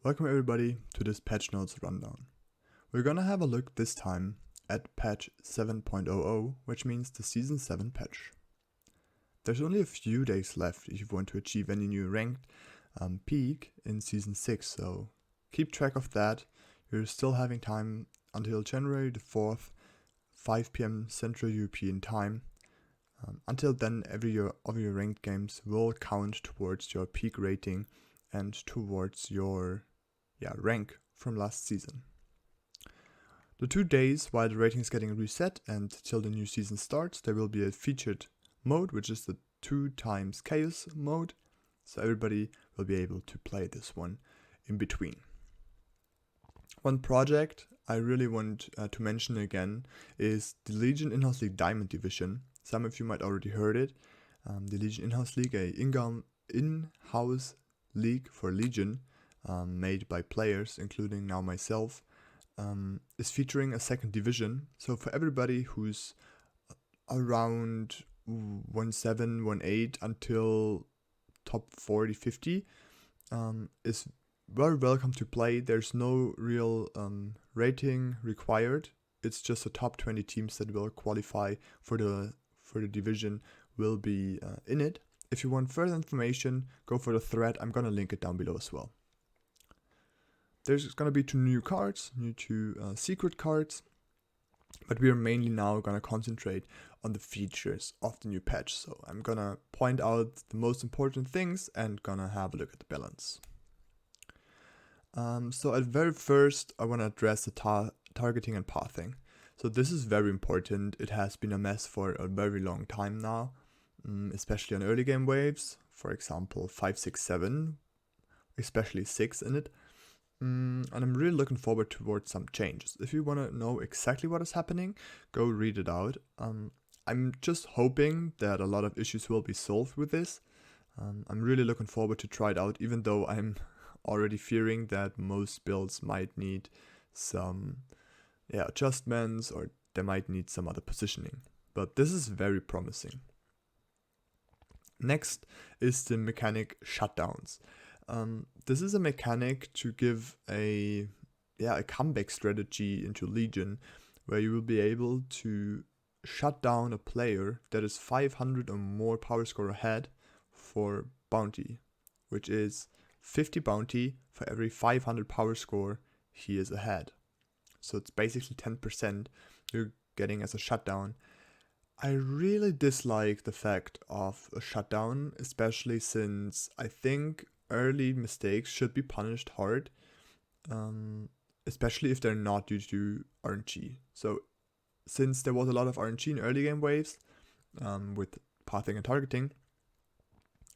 Welcome everybody to this patch notes rundown. We're gonna have a look this time at patch 7.00, which means the season 7 patch. There's only a few days left if you want to achieve any new ranked peak in season 6, so keep track of that. You're still having time until January the 4th, 5 PM Central European time. Until then, every of your ranked games will count towards your peak rating and towards your rank from last season. The 2 days while the rating is getting reset and till the new season starts, there will be a featured mode, which is the 2x chaos mode, so everybody will be able to play this one in between. One project I really want to mention again is the Legion In-House League Diamond Division. Some of you might already heard it. The Legion In-House League, a in-house league for Legion, made by players, including now myself, is featuring a second division. So for everybody who's around 1.7, 1.8 until top 40, 50, is very welcome to play. There's no real rating required. It's just the top 20 teams that will qualify for the division will be in it. If you want further information, go for the thread. I'm gonna link it down below as well. There's gonna be 2 new cards, secret cards, but we are mainly now gonna concentrate on the features of the new patch. So I'm gonna point out the most important things and gonna have a look at the balance. So at very first, I wanna address the targeting and pathing. So this is very important. It has been a mess for a very long time now, especially on early game waves. For example, 5, 6, 7, especially 6 in it. And I'm really looking forward towards some changes. If you want to know exactly what is happening, go read it out. I'm just hoping that a lot of issues will be solved with this. I'm really looking forward to try it out, even though I'm already fearing that most builds might need some adjustments, or they might need some other positioning. But this is very promising. Next is the mechanic shutdowns. This is a mechanic to give a comeback strategy into Legion, where you will be able to shut down a player that is 500 or more power score ahead for bounty, which is 50 bounty for every 500 power score he is ahead. So it's basically 10% you're getting as a shutdown. I really dislike the fact of a shutdown, especially since I think early mistakes should be punished hard, especially if they're not due to RNG. So since there was a lot of RNG in early game waves with pathing and targeting,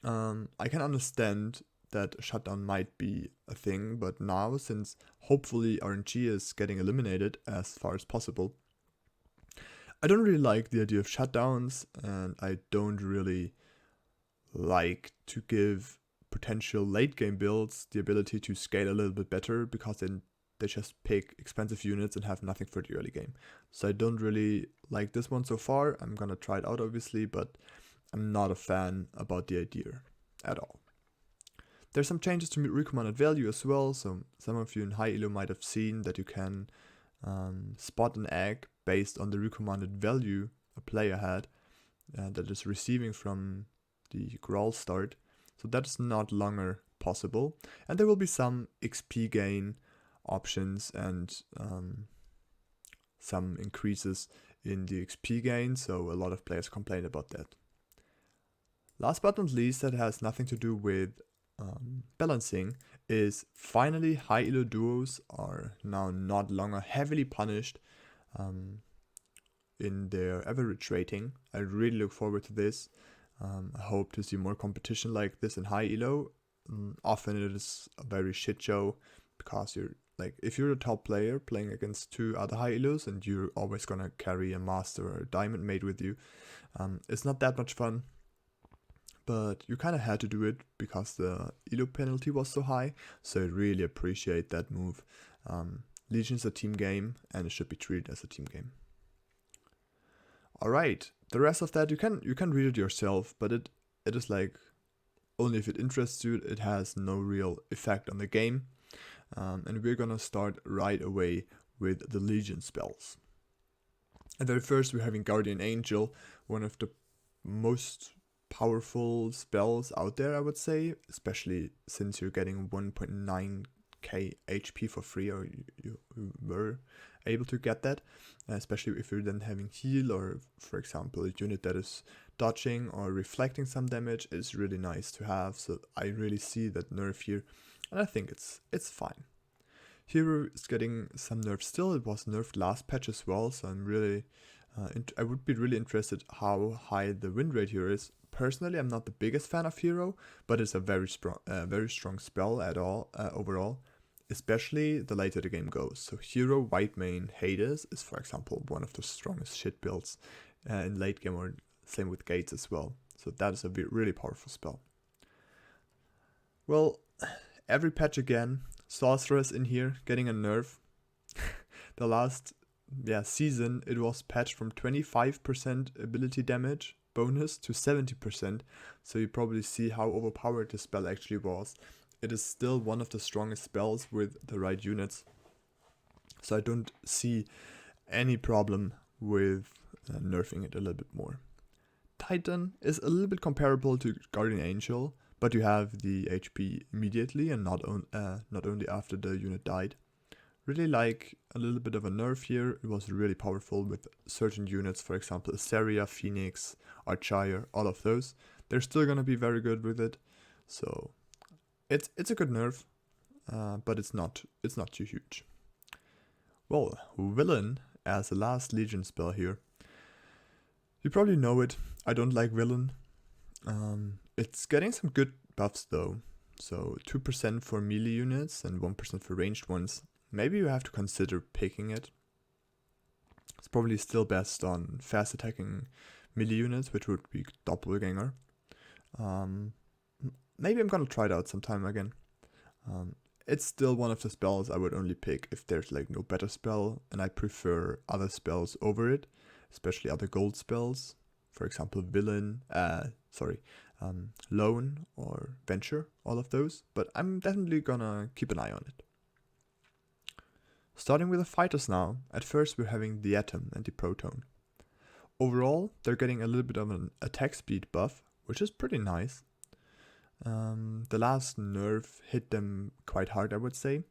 I can understand that a shutdown might be a thing, but now, since hopefully RNG is getting eliminated as far as possible, I don't really like the idea of shutdowns, and I don't really like to give potential late game builds the ability to scale a little bit better, because then they just pick expensive units and have nothing for the early game. So I don't really like this one so far. I'm gonna try it out obviously, but I'm not a fan about the idea at all. There's some changes to recommended value as well. So some of you in high elo might have seen that you can spot an egg based on the recommended value a player had that is receiving from the growl start. So that is not longer possible, and there will be some XP gain options and some increases in the XP gain, so a lot of players complain about that. Last but not least, that has nothing to do with balancing, is finally high elo duos are now not longer heavily punished in their average rating. I really look forward to this. I hope to see more competition like this in high elo. Often it is a very shit show, because if you're a top player playing against 2 other high elos and you're always gonna carry a master or a diamond mate with you, it's not that much fun. But you kind of had to do it because the elo penalty was so high, so I really appreciate that move. Legion is a team game, and it should be treated as a team game. Alright, the rest of that you can read it yourself, but it is like, only if it interests you. It has no real effect on the game. and we're gonna start right away with the Legion spells. And then first we're having Guardian Angel, one of the most powerful spells out there, I would say, especially since you're getting 1.9k HP for free, or you were able to get that, especially if you're then having heal, or for example a unit that is dodging or reflecting some damage is really nice to have. So I really see that nerf here, and I think it's fine. Hero is getting some nerfs still. It was nerfed last patch as well, so I'm really I would be really interested how high the win rate here is. Personally, I'm not the biggest fan of Hero, but it's a very strong spell overall, especially the later the game goes. So Hero White Main Hades is, for example, one of the strongest shit builds in late game, or same with Gates as well. So that is a really powerful spell. Well, every patch again, Sorceress in here getting a nerf. The last season it was patched from 25% ability damage bonus to 70%, so you probably see how overpowered this spell actually was. It is still one of the strongest spells with the right units, so I don't see any problem with nerfing it a little bit more. Titan is a little bit comparable to Guardian Angel, but you have the HP immediately and not only after the unit died. Really like a little bit of a nerf here. It was really powerful with certain units, for example Asteria, Phoenix, Archaea, all of those. They're still gonna be very good with it, so it's a good nerf, but it's not too huge. Well, Villain as the last Legion spell here. You probably know it. I don't like Villain. It's getting some good buffs though. So 2% for melee units and 1% for ranged ones. Maybe you have to consider picking it. It's probably still best on fast attacking melee units, which would be Doppelganger. Maybe I'm gonna try it out sometime again. It's still one of the spells I would only pick if there's like no better spell, and I prefer other spells over it, especially other gold spells. For example, Lone or Venture, all of those. But I'm definitely gonna keep an eye on it. Starting with the fighters now. At first we're having the Atom and the Proton. Overall, they're getting a little bit of an attack speed buff, which is pretty nice. The last nerf hit them quite hard, I would say.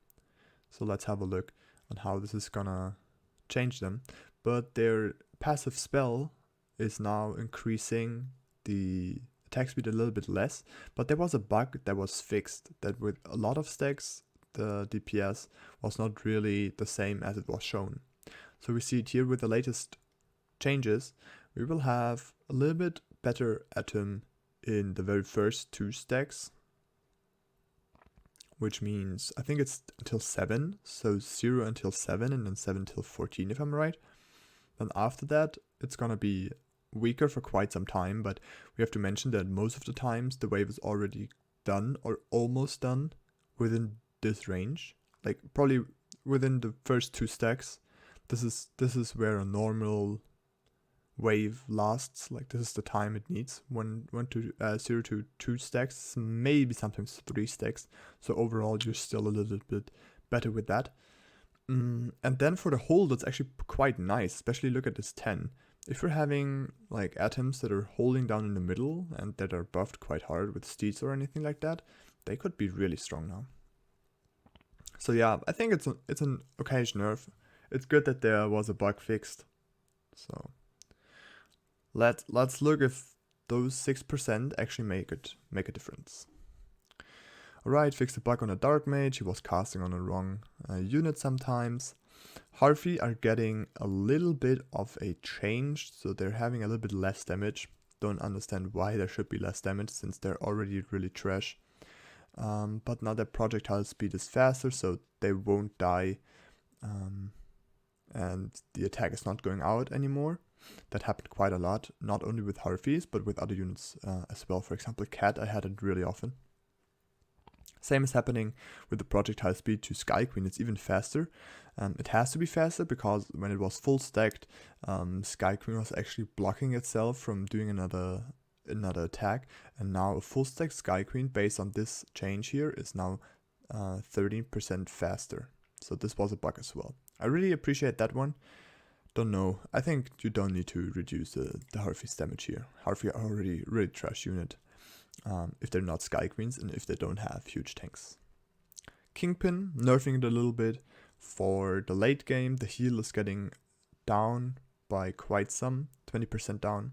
So let's have a look on how this is gonna change them. But their passive spell is now increasing the attack speed a little bit less. But there was a bug that was fixed, that with a lot of stacks, the DPS was not really the same as it was shown. So we see it here with the latest changes. We will have a little bit better Atom in the very first 2 stacks, which means I think it's until 7, so 0 until 7 and then 7 till 14 if I'm right. Then after that it's gonna be weaker for quite some time, but we have to mention that most of the times the wave is already done or almost done within this range, like probably within the first 2 stacks. This is where a normal wave lasts, like this is the time it needs, 0 to 2 stacks, maybe sometimes 3 stacks. So overall you're still a little bit better with that. And then for the hold, that's actually quite nice, especially look at this 10. If you're having like atoms that are holding down in the middle and that are buffed quite hard with steeds or anything like that, they could be really strong now. So yeah, I think it's an occasion nerf. It's good that there was a bug fixed. So let's look if those 6% actually make a difference. Alright, fix the bug on a Dark Mage. He was casting on the wrong unit sometimes. Harvey are getting a little bit of a change, so they're having a little bit less damage. Don't understand why there should be less damage since they're already really trash. But now their projectile speed is faster, so they won't die. And the attack is not going out anymore. That happened quite a lot, not only with Harveys, but with other units as well. For example, Cat, I had it really often. Same is happening with the projectile speed to Sky Queen. It's even faster. It has to be faster because when it was full stacked, Sky Queen was actually blocking itself from doing another attack. And now a full stack Sky Queen based on this change here is now 13% faster. So this was a bug as well. I really appreciate that one. Don't know. I think you don't need to reduce the Harvey's damage here. Harvey are already really trash unit. If they're not Sky Queens and if they don't have huge tanks. Kingpin, nerfing it a little bit. For the late game, the heal is getting down by quite some, 20% down.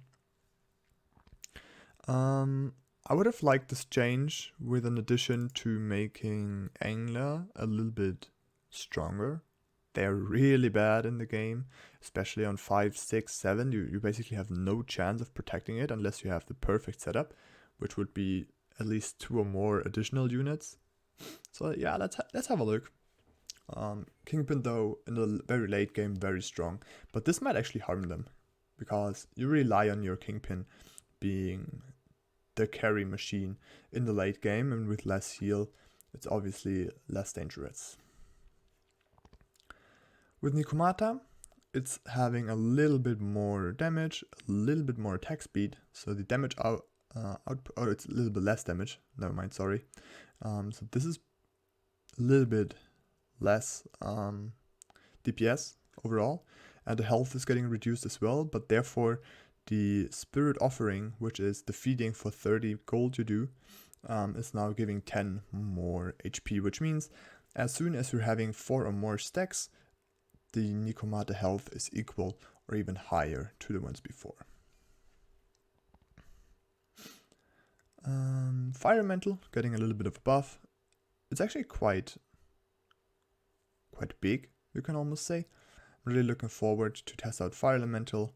I would have liked this change with an addition to making Angler a little bit stronger. They're really bad in the game, especially on 5, 6, 7. You basically have no chance of protecting it unless you have the perfect setup, which would be at least 2 or more additional units. So yeah, let's have a look. Kingpin though, in the very late game, very strong. But this might actually harm them, because you rely on your Kingpin being the carry machine in the late game, and with less heal, it's obviously less dangerous. With Nikomata, it's having a little bit more damage, a little bit more attack speed, so the damage output, it's a little bit less damage, never mind, sorry. So this is a little bit less DPS overall, and the health is getting reduced as well, but therefore the Spirit Offering, which is the feeding for 30 gold you do, is now giving 10 more HP, which means as soon as you're having 4 or more stacks, the Nikomata health is equal or even higher to the ones before. Fire Elemental getting a little bit of a buff. It's actually quite big, you can almost say. I'm really looking forward to test out Fire Elemental.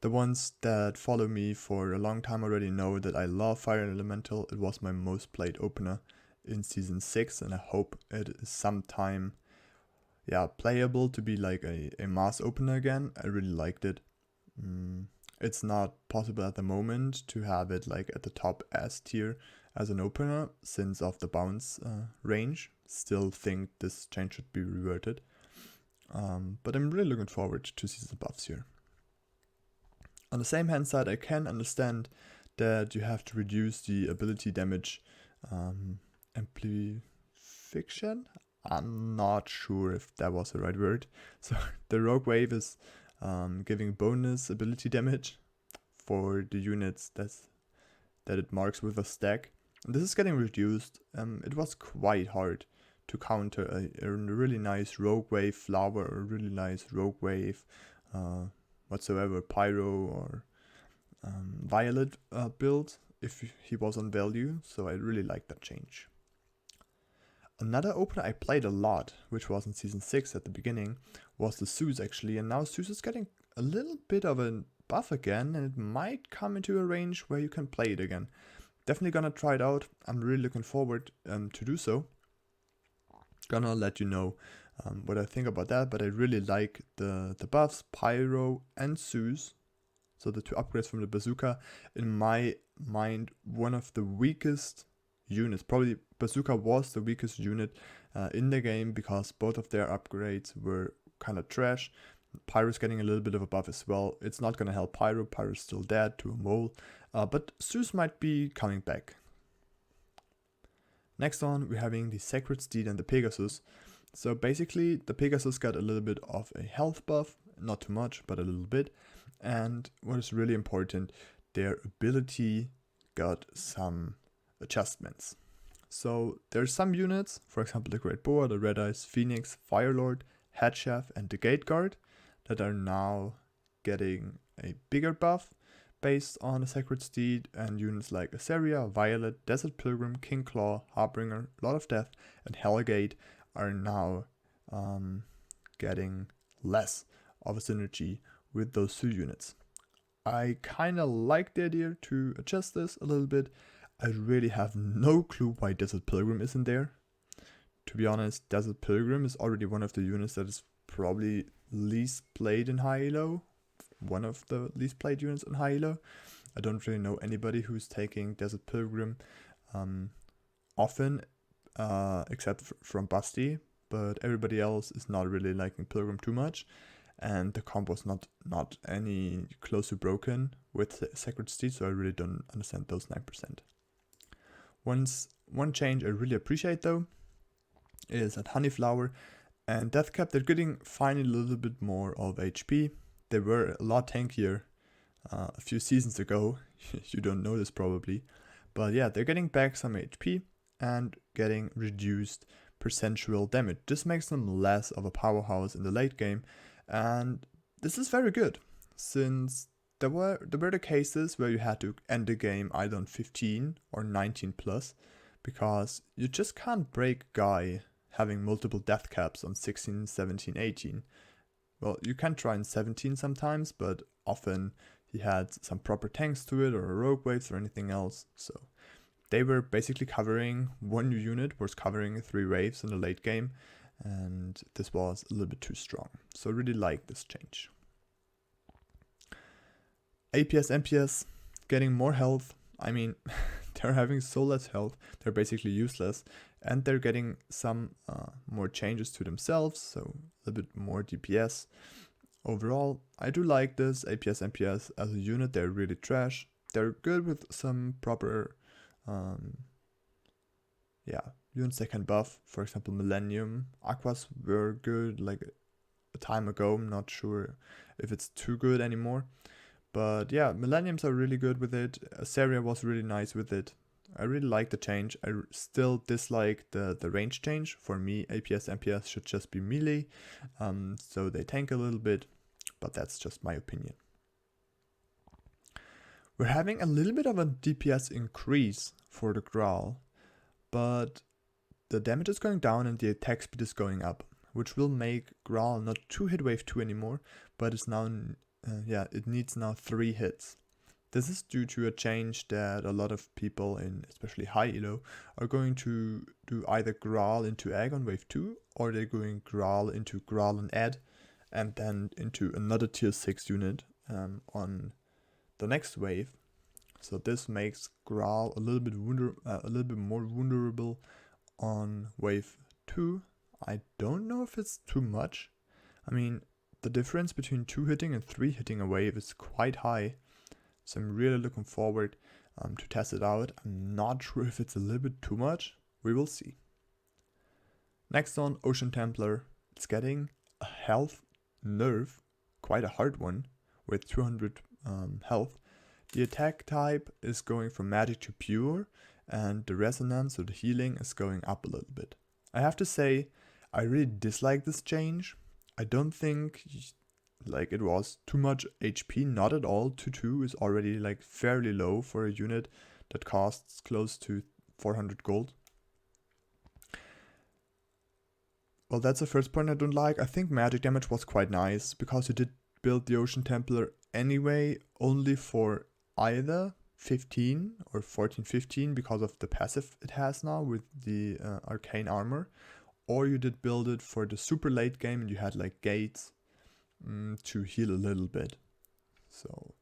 The ones that follow me for a long time already know that I love Fire Elemental. It was my most played opener in Season 6, and I hope it is sometime playable to be like a mass opener again. I really liked it. It's not possible at the moment to have it like at the top S tier as an opener since of the bounce range. Still think this change should be reverted. But I'm really looking forward to see the buffs here. On the same hand side, I can understand that you have to reduce the ability damage amplification. I'm not sure if that was the right word. So the Rogue Wave is giving bonus ability damage for the units that it marks with a stack. And this is getting reduced. It was quite hard to counter a really nice Rogue Wave Flower or a really nice Rogue Wave whatsoever, Pyro or Violet build if he was on value. So I really like that change. Another opener I played a lot, which was in Season 6 at the beginning, was the Zeus actually, and now Zeus is getting a little bit of a buff again, and it might come into a range where you can play it again. Definitely gonna try it out. I'm really looking forward to do so. Gonna let you know what I think about that, but I really like the buffs, Pyro and Zeus. So the 2 upgrades from the Bazooka, in my mind, one of the weakest units. Probably Bazooka was the weakest unit in the game because both of their upgrades were kind of trash. Pyro's getting a little bit of a buff as well. It's not going to help Pyro. Pyro's still dead to a mole. But Zeus might be coming back. Next on, we're having the Sacred Steed and the Pegasus. So basically, the Pegasus got a little bit of a health buff. Not too much, but a little bit. And what is really important, their ability got some adjustments. So there's some units, for example the Great Boar, the Red Eyes, Phoenix, Firelord, Headchef and the Gate Guard, that are now getting a bigger buff based on the Sacred Steed, and units like Assyria, Violet, Desert Pilgrim, King Claw, Harbinger, Lord of Death and Hellgate are now getting less of a synergy with those 2 units. I kind of like the idea to adjust this a little bit. I really have no clue why Desert Pilgrim isn't there. To be honest, Desert Pilgrim is already one of the units that is probably least played in high elo. One of the least played units in high elo. I don't really know anybody who's taking Desert Pilgrim often, except from Busty, but everybody else is not really liking Pilgrim too much. And the combo's not any close to broken with Sacred Steed, so I really don't understand those 9%. One change I really appreciate though is at Honeyflower, and Deathcap, they're getting finally a little bit more of HP. They were a lot tankier a few seasons ago. You don't know this probably. But yeah, they're getting back some HP and getting reduced percentual damage. This makes them less of a powerhouse in the late game, and this is very good, since there were the cases where you had to end the game either on 15 or 19 plus, because you just can't break Guy having multiple death caps on 16, 17, 18. Well, you can try in 17 sometimes, but often he had some proper tanks to it, or rogue waves, or anything else. So they were basically covering, one new unit was covering 3 waves in the late game, and this was a little bit too strong. So I really like this change. APS, MPS, getting more health. I mean, they're having so less health, they're basically useless, and they're getting some more changes to themselves, so a little bit more DPS. Overall, I do like this. APS, MPS as a unit, they're really trash. They're good with some proper units they can buff. For example, Millennium. Aquas were good like a time ago. I'm not sure if it's too good anymore. But yeah, Millenniums are really good with it. Asaria was really nice with it. I really like the change. I still dislike the range change. For me, APS, MPS should just be melee. So they tank a little bit, but that's just my opinion. We're having a little bit of a DPS increase for the Growl, but the damage is going down and the attack speed is going up, which will make Growl not 2 hit wave 2 anymore, but it's now, it needs now 3 hits. This is due to a change that a lot of people in especially high elo are going to do either Growl into Egg on wave 2, or they're going Growl into Growl and Ed, and then into another tier 6 unit on the next wave. So this makes Growl a little bit more vulnerable on wave 2. I don't know if it's too much. I mean, the difference between 2 hitting and 3 hitting a wave is quite high. So I'm really looking forward to test it out. I'm not sure if it's a little bit too much. We will see. Next on, Ocean Templar. It's getting a health nerf, quite a hard one, with 200 health. The attack type is going from magic to pure, and the resonance or the healing is going up a little bit. I have to say, I really dislike this change. I don't think like it was too much HP, not at all. 2-2 is already like fairly low for a unit that costs close to 400 gold. Well, that's the first point I don't like. I think magic damage was quite nice, because you did build the Ocean Templar anyway, only for either 15 or 14-15 because of the passive it has now with the arcane armor, or you did build it for the super late game and you had like gates to heal a little bit. So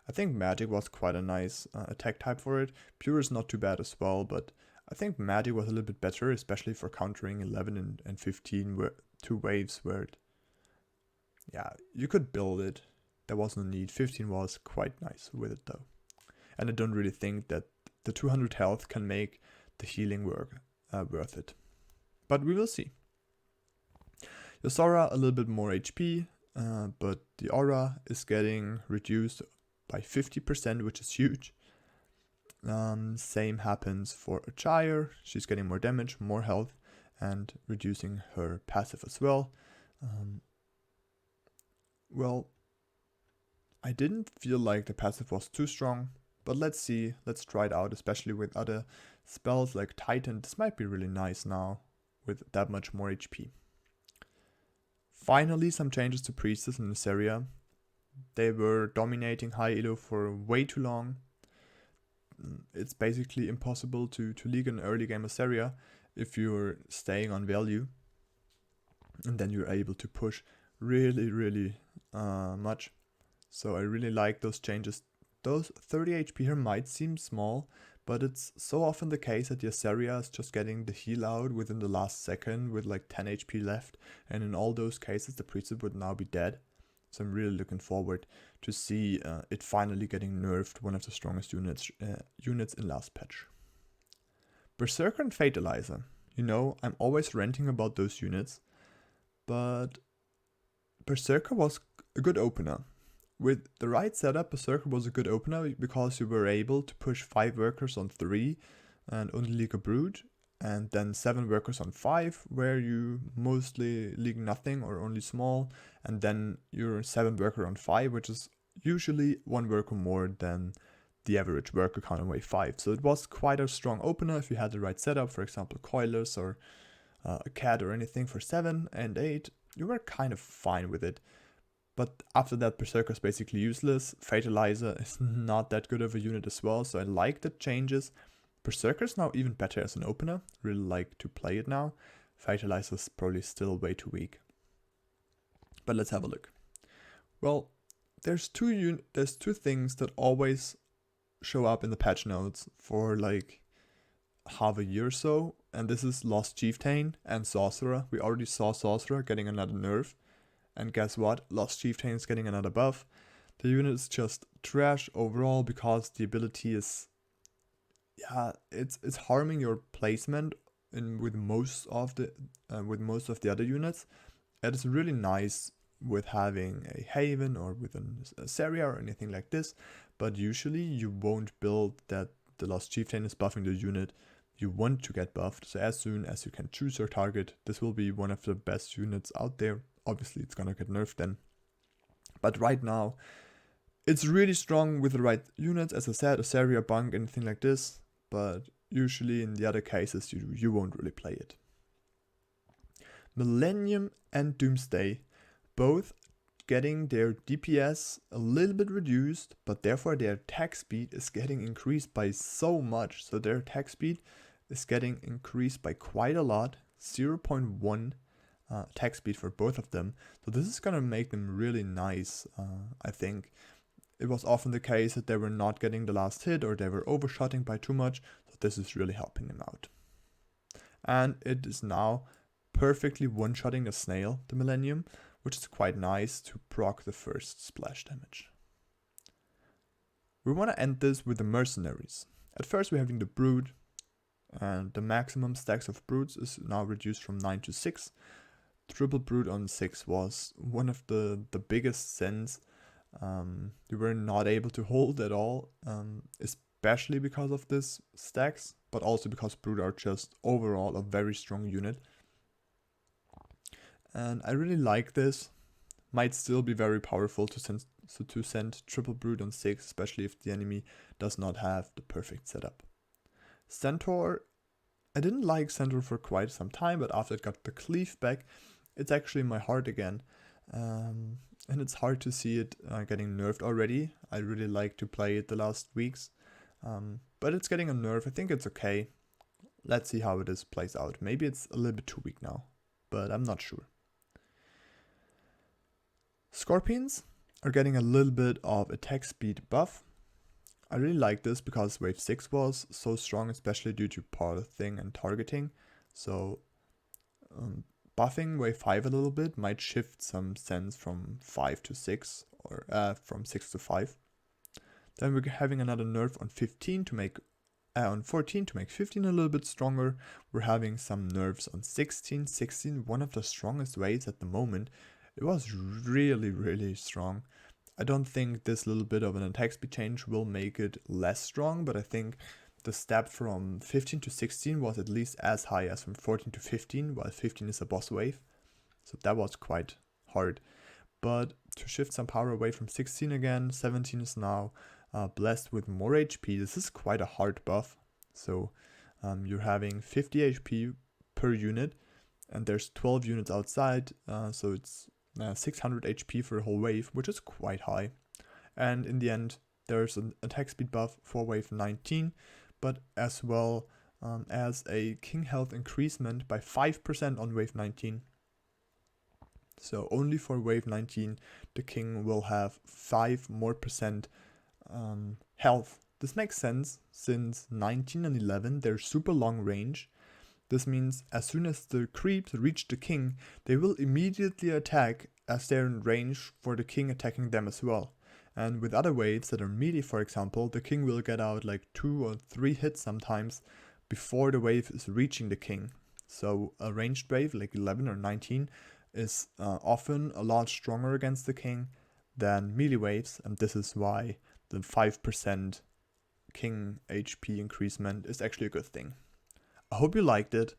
I think magic was quite a nice attack type for it. Pure is not too bad as well, but I think magic was a little bit better, especially for countering 11 and 15 where 2 waves where you could build it. There was no need. 15 was quite nice with it though. And I don't really think that the 200 health can make the healing work worth it. But we will see. Yosora, a little bit more HP, but the aura is getting reduced by 50%, which is huge. Same happens for Achire. She's getting more damage, more health, and reducing her passive as well. Well, I didn't feel like the passive was too strong, but let's see. Let's try it out, especially with other spells like Titan. This might be really nice now with that much more HP. Finally, some changes to Priestess in this area. They were dominating high elo for way too long. It's basically impossible to league an early game Asaria if you're staying on value. And then you're able to push really much. So I really like those changes. Those 30 HP here might seem small, but it's so often the case that the Asaria is just getting the heal out within the last second with like 10 HP left, and in all those cases the Priestess would now be dead. So I'm really looking forward to see it finally getting nerfed, one of the strongest units in last patch. Berserker and Fatalizer. You know, I'm always ranting about those units, but Berserker was a good opener. With the right setup, Berserker was a good opener because you were able to push 5 workers on 3 and only league a brood, and then 7 workers on 5 where you mostly league nothing or only small, and then your 7 worker on 5, which is usually 1 worker more than the average worker count on wave 5. So it was quite a strong opener if you had the right setup, for example coilers or a cat or anything for 7 and 8, you were kind of fine with it. But after that, Berserker is basically useless. Fatalizer is not that good of a unit as well, so I like the changes. Berserker is now even better as an opener. Really like to play it now. Fatalizer is probably still way too weak. But let's have a look. Well, there's two things that always show up in the patch notes for like half a year or so, and this is Lost Chieftain and Sorcerer. We already saw Sorcerer getting another nerf. And guess what? Lost Chieftain is getting another buff. The unit is just trash overall because the ability is, yeah, it's harming your placement with most of the other units. It is really nice with having a Haven or with a Seria or anything like this, but usually you won't build that the Lost Chieftain is buffing the unit you want to get buffed. So as soon as you can choose your target, this will be one of the best units out there. Obviously it's gonna get nerfed then, but right now it's really strong with the right units. As I said, a Seria, Bunk, anything like this, but usually in the other cases you won't really play it. Millennium and Doomsday, both getting their DPS a little bit reduced, but therefore their attack speed is getting increased by so much. So their attack speed is getting increased by quite a lot, 0.1 attack speed for both of them. So this is gonna make them really nice. I think it was often the case that they were not getting the last hit or they were overshotting by too much. So this is really helping them out. And it is now perfectly one-shotting the snail, the Millennium, which is quite nice to proc the first splash damage. We want to end this with the Mercenaries. At first we're having the Brood, and the maximum stacks of Broods is now reduced from 9 to 6. Triple Brood on 6 was one of the biggest sins we were not able to hold at all, especially because of this stacks, but also because Brood are just overall a very strong unit. And I really like this. Might still be very powerful to send Triple Brood on 6, especially if the enemy does not have the perfect setup. Centaur, I didn't like Centaur for quite some time, but after it got the cleave back, it's actually in my heart again. And it's hard to see it getting nerfed already. I really like to play it the last weeks, but it's getting a nerf. I think it's okay. Let's see how it plays out. Maybe it's a little bit too weak now, but I'm not sure. Scorpions are getting a little bit of attack speed buff. I really like this because wave 6 was so strong, especially due to pathing and targeting. So buffing wave 5 a little bit might shift some sense from 5 to 6 or from 6 to 5. Then we're having another nerf on 15 to make on 14 to make 15 a little bit stronger. We're having some nerfs on 16. 16, one of the strongest waves at the moment. It was really strong. I don't think this little bit of an attack speed change will make it less strong, but I think the step from 15 to 16 was at least as high as from 14 to 15, while 15 is a boss wave. So that was quite hard. But to shift some power away from 16 again, 17 is now blessed with more HP. This is quite a hard buff. So you're having 50 HP per unit, and there's 12 units outside, so it's 600 HP for a whole wave, which is quite high. And in the end, there's an attack speed buff for wave 19, but as well as a king health increasement by 5% on wave 19. So only for wave 19, the king will have 5% more health. This makes sense since 19 and 11, they're super long range. This means as soon as the creeps reach the king, they will immediately attack as they're in range for the king attacking them as well. And with other waves that are melee, for example, the king will get out like 2 or 3 hits sometimes before the wave is reaching the king. So a ranged brave like 11 or 19 is often a lot stronger against the king than melee waves, and this is why the 5% king HP increasement is actually a good thing. I hope you liked it.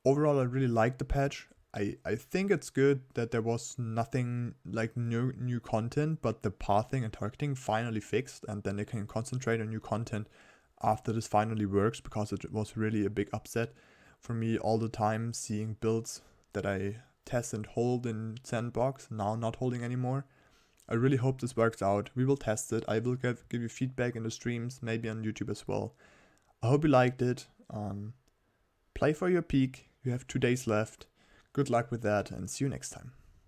Overall, I really liked the patch. I think it's good that there was nothing like new content, but the pathing and targeting finally fixed, and then they can concentrate on new content after this finally works, because it was really a big upset for me all the time seeing builds that I test and hold in Sandbox now not holding anymore. I really hope this works out. We will test it. I will give you feedback in the streams, maybe on YouTube as well. I hope you liked it. Play for your peak. You have 2 days left. Good luck with that, and see you next time.